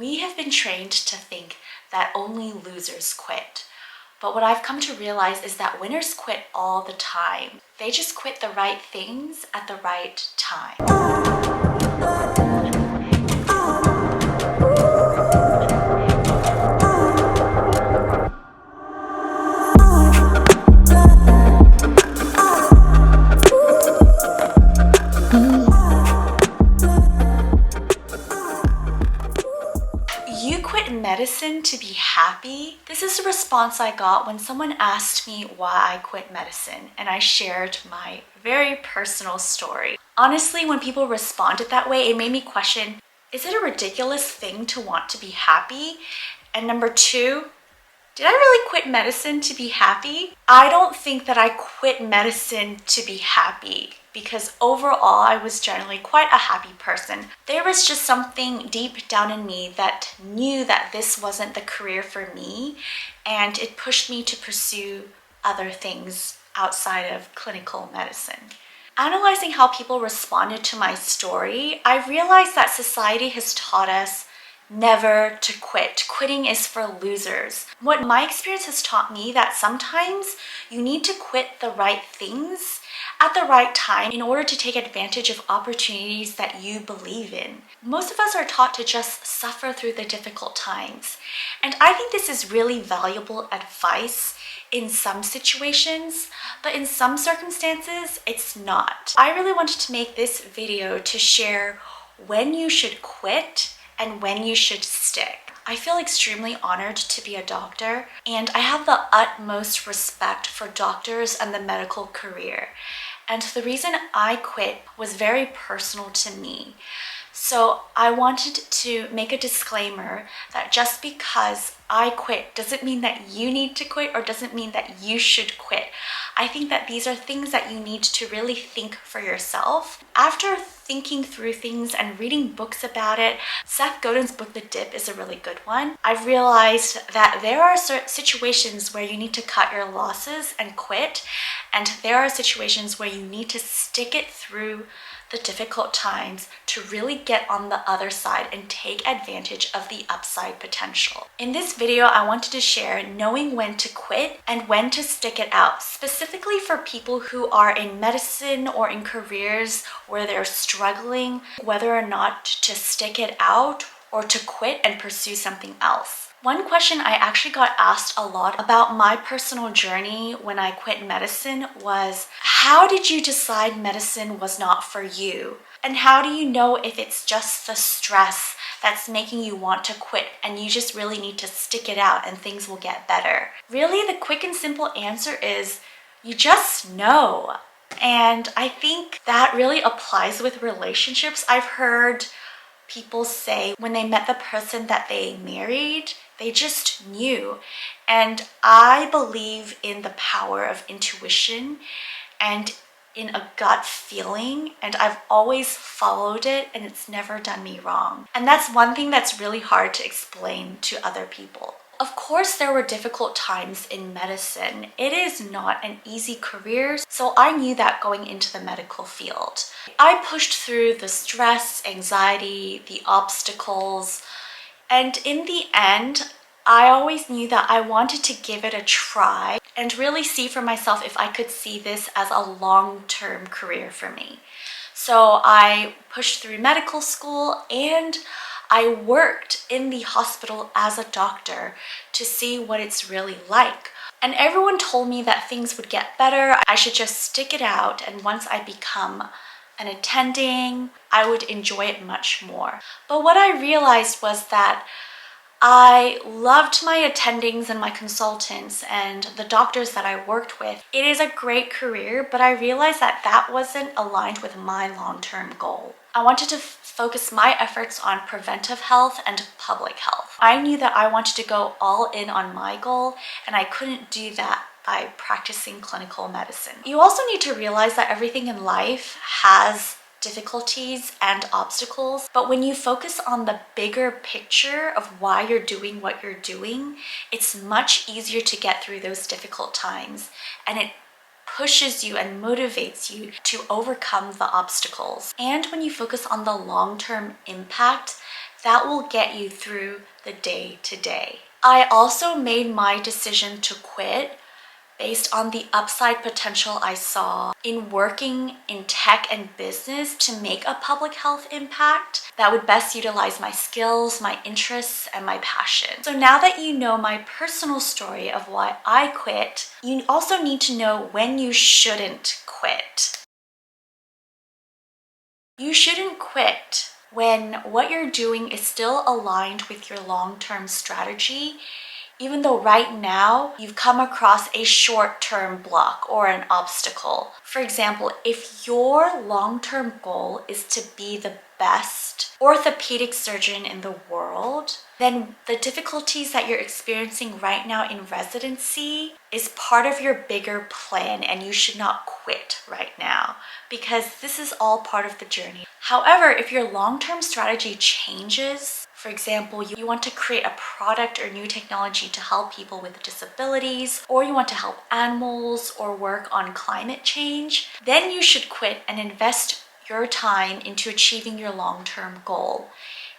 We have been trained to think that only losers quit. But what I've come to realize is that winners quit all the time. They just quit the right things at the right time. You quit medicine to be happy? This is the response I got when someone asked me why I quit medicine, and I shared my very personal story. Honestly, when people responded that way, it made me question, is it a ridiculous thing to want to be happy? And number two, did I really quit medicine to be happy? I don't think that I quit medicine to be happy, because overall I was generally quite a happy person. There was just something deep down in me that knew that this wasn't the career for me, and it pushed me to pursue other things outside of clinical medicine. Analyzing how people responded to my story, I realized that society has taught us never to quit. Quitting is for losers. What my experience has taught me that sometimes you need to quit the right things at the right time in order to take advantage of opportunities that you believe in. Most of us are taught to just suffer through the difficult times. And I think this is really valuable advice in some situations, but in some circumstances, it's not. I really wanted to make this video to share when you should quit and when you should stick. I feel extremely honored to be a doctor, and I have the utmost respect for doctors and the medical career. And the reason I quit was very personal to me. So I wanted to make a disclaimer that just because I quit doesn't mean that you need to quit, or doesn't mean that you should quit. I think that these are things that you need to really think for yourself. After thinking through things and reading books about it, Seth Godin's book, The Dip, is a really good one. I've realized that there are certain situations where you need to cut your losses and quit, and there are situations where you need to stick it through the difficult times to really get on the other side and take advantage of the upside potential. In this video, I wanted to share knowing when to quit and when to stick it out, specifically for people who are in medicine or in careers where they're struggling, whether or not to stick it out or to quit and pursue something else. One question I actually got asked a lot about my personal journey when I quit medicine was, how did you decide medicine was not for you? And how do you know if it's just the stress that's making you want to quit and you just really need to stick it out and things will get better? Really, the quick and simple answer is you just know. And I think that really applies with relationships. I've heard people say when they met the person that they married, they just knew. And I believe in the power of intuition and in a gut feeling, and I've always followed it, and it's never done me wrong. And that's one thing that's really hard to explain to other people. Of course, there were difficult times in medicine. It is not an easy career, so I knew that going into the medical field. I pushed through the stress, anxiety, the obstacles, and in the end, I always knew that I wanted to give it a try and really see for myself if I could see this as a long-term career for me. So I pushed through medical school, and I worked in the hospital as a doctor to see what it's really like. And everyone told me that things would get better. I should just stick it out, and once I become an attending, I would enjoy it much more. But what I realized was that I loved my attendings and my consultants and the doctors that I worked with. It is a great career, but I realized that that wasn't aligned with my long-term goal. I wanted to focus my efforts on preventive health and public health. I knew that I wanted to go all in on my goal, and I couldn't do that by practicing clinical medicine. You also need to realize that everything in life has difficulties and obstacles, but when you focus on the bigger picture of why you're doing what you're doing, it's much easier to get through those difficult times, and it pushes you and motivates you to overcome the obstacles. And when you focus on the long-term impact that will get you through the day to day. I also made my decision to quit based on the upside potential I saw in working in tech and business to make a public health impact that would best utilize my skills, my interests, and my passion. So now that you know my personal story of why I quit, you also need to know when you shouldn't quit. You shouldn't quit when what you're doing is still aligned with your long-term strategy, even though right now you've come across a short-term block or an obstacle. For example, if your long-term goal is to be the best orthopedic surgeon in the world, then the difficulties that you're experiencing right now in residency is part of your bigger plan, and you should not quit right now because this is all part of the journey. However, if your long-term strategy changes, for example, you want to create a product or new technology to help people with disabilities, or you want to help animals or work on climate change, then you should quit and invest your time into achieving your long-term goal.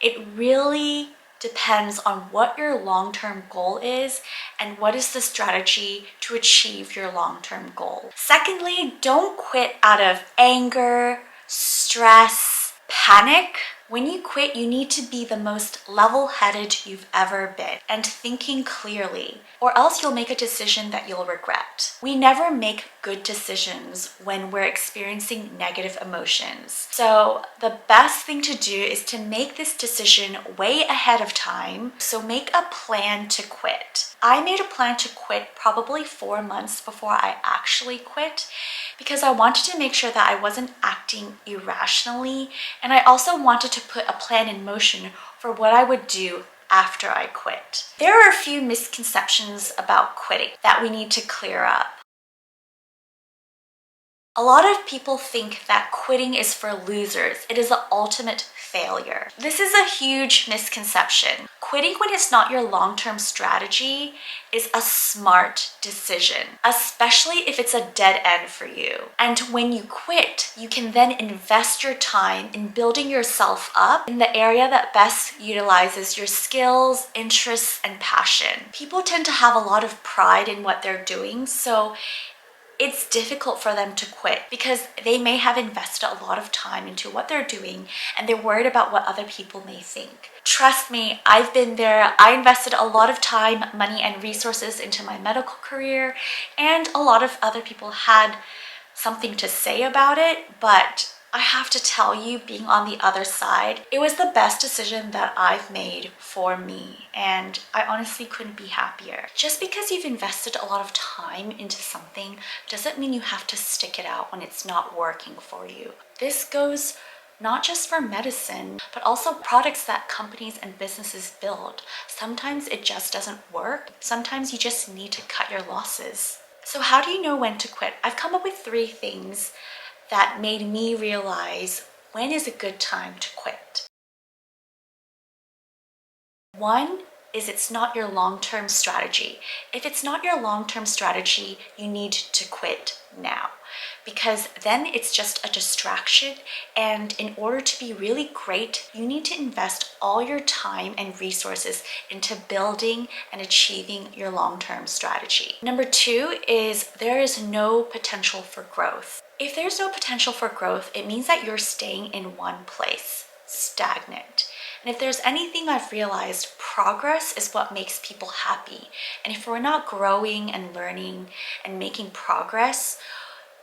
It really depends on what your long-term goal is and what is the strategy to achieve your long-term goal. Secondly, don't quit out of anger, stress, panic. When you quit, you need to be the most level-headed you've ever been and thinking clearly, or else you'll make a decision that you'll regret. We never make good decisions when we're experiencing negative emotions. So the best thing to do is to make this decision way ahead of time. So make a plan to quit. I made a plan to quit probably 4 months before I actually quit, because I wanted to make sure that I wasn't acting irrationally, and I also wanted to put a plan in motion for what I would do after I quit. There are a few misconceptions about quitting that we need to clear up. A lot of people think that quitting is for losers. It is the ultimate failure. This is a huge misconception. Quitting when it's not your long-term strategy is a smart decision, especially if it's a dead end for you. And when you quit, you can then invest your time in building yourself up in the area that best utilizes your skills, interests, and passion. People tend to have a lot of pride in what they're doing, so it's difficult for them to quit because they may have invested a lot of time into what they're doing and they're worried about what other people may think. Trust me, I've been there. I invested a lot of time, money, and resources into my medical career, and a lot of other people had something to say about it, but I have to tell you, being on the other side, it was the best decision that I've made for me, and I honestly couldn't be happier. Just because you've invested a lot of time into something doesn't mean you have to stick it out when it's not working for you. This goes not just for medicine, but also products that companies and businesses build. Sometimes it just doesn't work. Sometimes you just need to cut your losses. So how do you know when to quit? I've come up with 3 things that made me realize when is a good time to quit. 1 is it's not your long-term strategy. If it's not your long-term strategy, you need to quit now, because then it's just a distraction, and in order to be really great, you need to invest all your time and resources into building and achieving your long-term strategy. Number 2 is there is no potential for growth. If there's no potential for growth, it means that you're staying in one place, stagnant. And if there's anything I've realized, progress is what makes people happy. And if we're not growing and learning and making progress,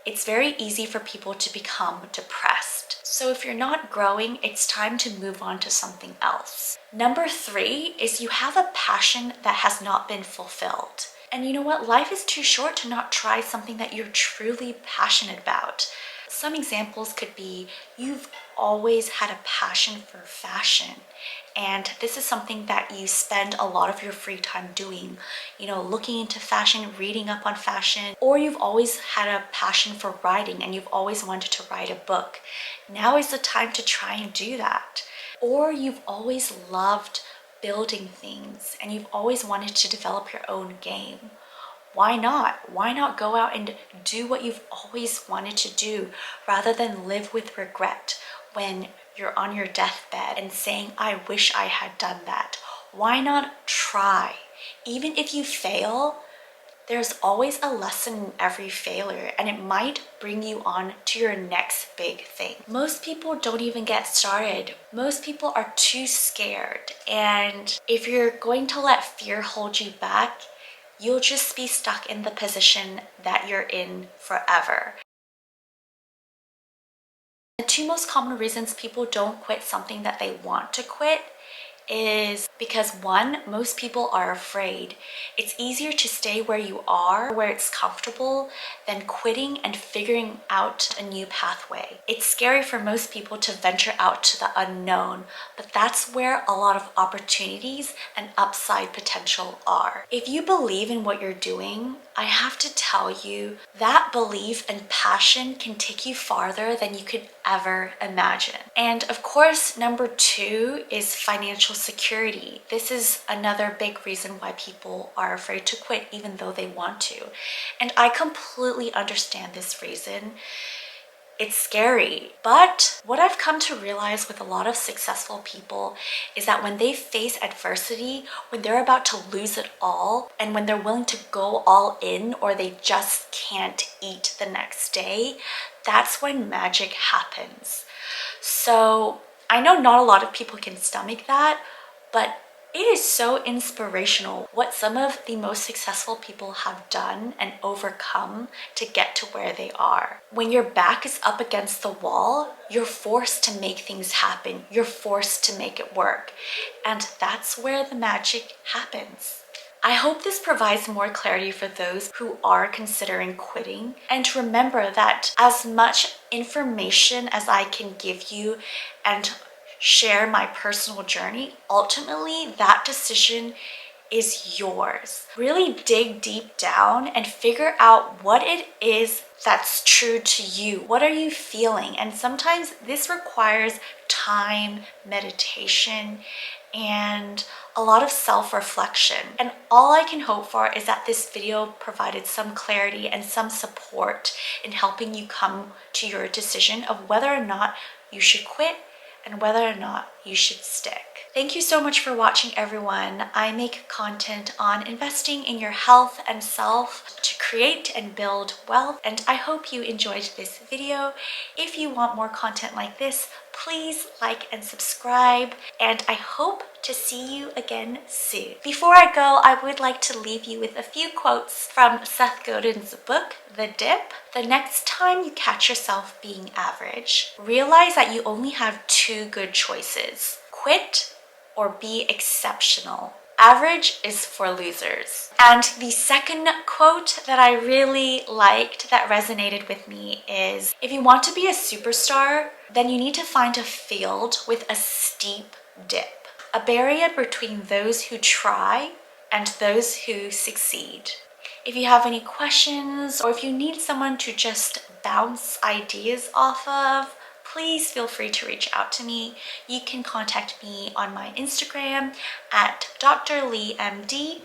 it's very easy for people to become depressed. So if you're not growing, it's time to move on to something else. Number 3 is you have a passion that has not been fulfilled. And you know what? Life is too short to not try something that you're truly passionate about. Some examples could be you've always had a passion for fashion, and this is something that you spend a lot of your free time doing, looking into fashion, reading up on fashion, or you've always had a passion for writing and you've always wanted to write a book. Now is the time to try and do that. Or you've always loved building things and you've always wanted to develop your own game. Why not? Why not go out and do what you've always wanted to do rather than live with regret when you're on your deathbed and saying, I wish I had done that, why not try? Even if you fail, there's always a lesson in every failure, and it might bring you on to your next big thing. Most people don't even get started. Most people are too scared. And if you're going to let fear hold you back, you'll just be stuck in the position that you're in forever. The two most common reasons people don't quit something that they want to quit is because one, most people are afraid. It's easier to stay where you are, where it's comfortable, than quitting and figuring out a new pathway. It's scary for most people to venture out to the unknown, but that's where a lot of opportunities and upside potential are. If you believe in what you're doing, I have to tell you that belief and passion can take you farther than you could ever imagine. And of course, number two is financial security. This is another big reason why people are afraid to quit even though they want to. And I completely understand this reason. It's scary. But what I've come to realize with a lot of successful people is that when they face adversity, when they're about to lose it all, and when they're willing to go all in or they just can't eat the next day, that's when magic happens. So I know not a lot of people can stomach that, but it is so inspirational what some of the most successful people have done and overcome to get to where they are. When your back is up against the wall, you're forced to make things happen. You're forced to make it work. And that's where the magic happens. I hope this provides more clarity for those who are considering quitting. And remember that as much information as I can give you and share my personal journey, ultimately that decision is yours. Really dig deep down and figure out what it is that's true to you. What are you feeling? And sometimes this requires time, meditation, and a lot of self-reflection. And all I can hope for is that this video provided some clarity and some support in helping you come to your decision of whether or not you should quit and whether or not you should stick. Thank you so much for watching, everyone. I make content on investing in your health and self to create and build wealth, and I hope you enjoyed this video. If you want more content like this, please like and subscribe, and I hope to see you again soon. Before I go, I would like to leave you with a few quotes from Seth Godin's book, The Dip. The next time you catch yourself being average, realize that you only have two good choices: quit or be exceptional. Average is for losers. And the second quote that I really liked that resonated with me is, if you want to be a superstar, then you need to find a field with a steep dip, a barrier between those who try and those who succeed. If you have any questions or if you need someone to just bounce ideas off of, please feel free to reach out to me. You can contact me on my Instagram at Dr. Lee MD,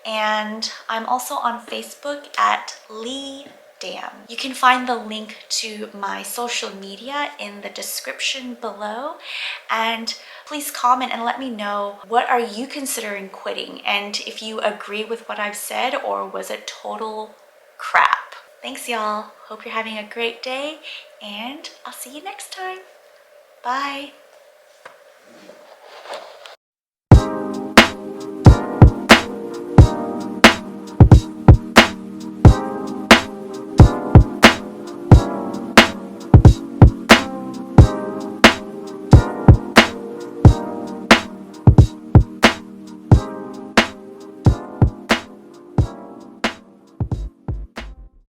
and I'm also on Facebook at Lee Dam. You can find the link to my social media in the description below, and please comment and let me know, what are you considering quitting, and if you agree with what I've said or was it total crap. Thanks, y'all. Hope you're having a great day, and I'll see you next time. Bye.